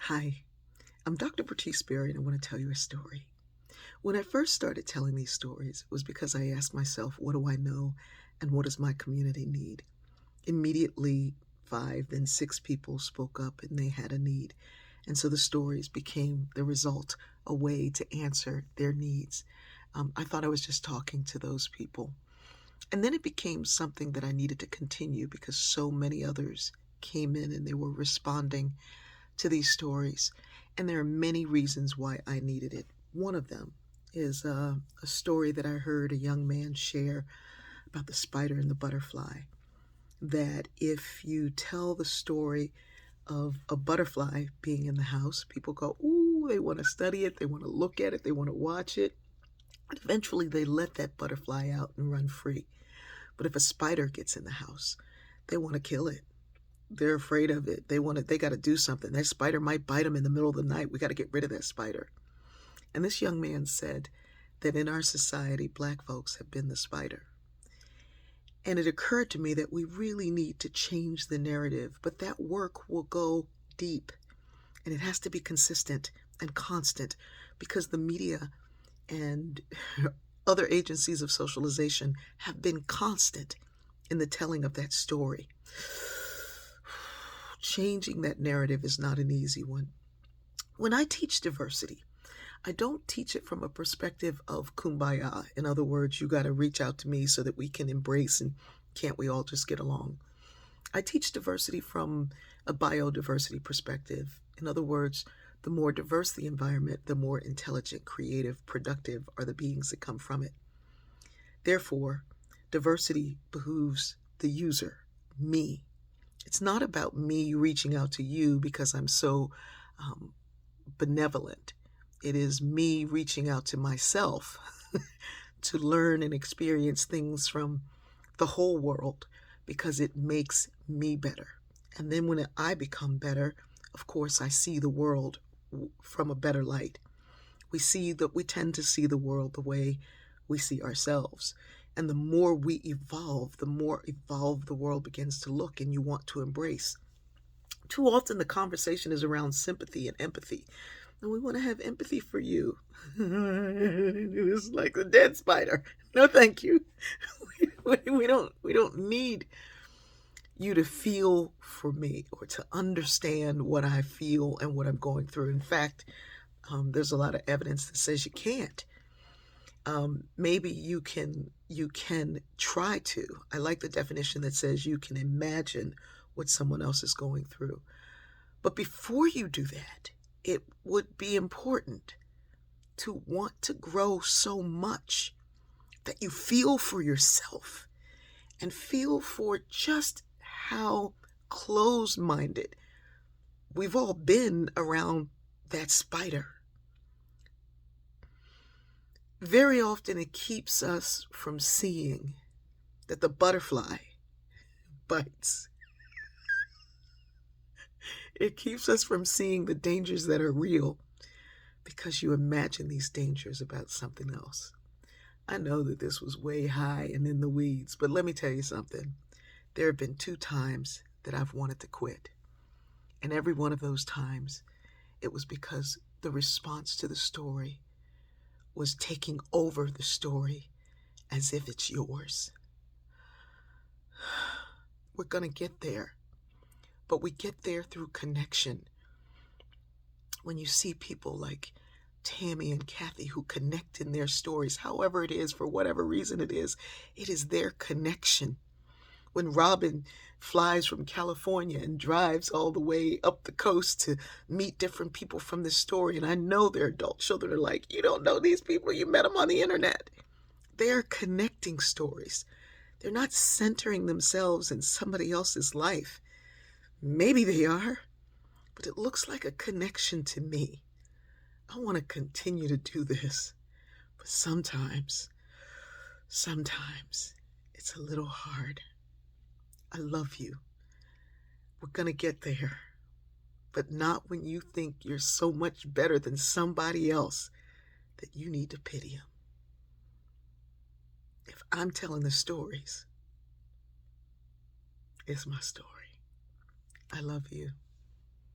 Hi, I'm Dr. Bertice Berry, and I want to tell you a story. When I first started telling these stories, it was because I asked myself, what do I know and what does my community need? Immediately, five, then six people spoke up and they had a need. And so the stories became the result, a way to answer their needs. I thought I was just talking to those people. And then it became something that I needed to continue because so many others came in and they were responding to these stories. And there are many reasons why I needed it. One of them is a story that I heard a young man share about the spider and the butterfly. That if you tell the story of a butterfly being in the house, people go, ooh, they want to study it, they want to look at it, they want to watch it. And eventually they let that butterfly out and run free. But if a spider gets in the house, they want to kill it. They're afraid of it. They got to do something. That spider might bite them in the middle of the night. We got to get rid of that spider. And this young man said that in our society, black folks have been the spider. And it occurred to me that we really need to change the narrative, but that work will go deep and it has to be consistent and constant because the media and other agencies of socialization have been constant in the telling of that story. Changing that narrative is not an easy one. When I teach diversity, I don't teach it from a perspective of kumbaya. In other words, you got to reach out to me so that we can embrace and can't we all just get along? I teach diversity from a biodiversity perspective. In other words, the more diverse the environment, the more intelligent, creative, productive are the beings that come from it. Therefore, diversity behooves the user, me. It's not about me reaching out to you because I'm so um, benevolent. It is me reaching out to myself to learn and experience things from the whole world because it makes me better. And then when I become better, of course, I see the world from a better light. We tend to see the world the way we see ourselves. And the more we evolve, the more evolved the world begins to look and you want to embrace. Too often the conversation is around sympathy and empathy. And we want to have empathy for you. It's like the dead spider. No, thank you. We don't need you to feel for me or to understand what I feel and what I'm going through. In fact, there's a lot of evidence that says you can't. Maybe you can try to. I like the definition that says you can imagine what someone else is going through. But before you do that, it would be important to want to grow so much that you feel for yourself and feel for just how closed minded we've all been around that spider. Very often it keeps us from seeing that the butterfly bites. It keeps us from seeing the dangers that are real because you imagine these dangers about something else. I know that this was way high and in the weeds, but let me tell you something. There have been 2 times that I've wanted to quit. And every one of those times, it was because the response to the story was taking over the story as if it's yours. We're going to get there, but we get there through connection. When you see people like Tammy and Kathy who connect in their stories, however it is, for whatever reason it is their connection. When Robin flies from California and drives all the way up the coast to meet different people from this story, and I know their adult children are like, you don't know these people, you met them on the internet. They're connecting stories. They're not centering themselves in somebody else's life. Maybe they are, but it looks like a connection to me. I want to continue to do this, but sometimes it's a little hard. I love you. We're going to get there, but not when you think you're so much better than somebody else that you need to pity them. If I'm telling the stories, it's my story. I love you.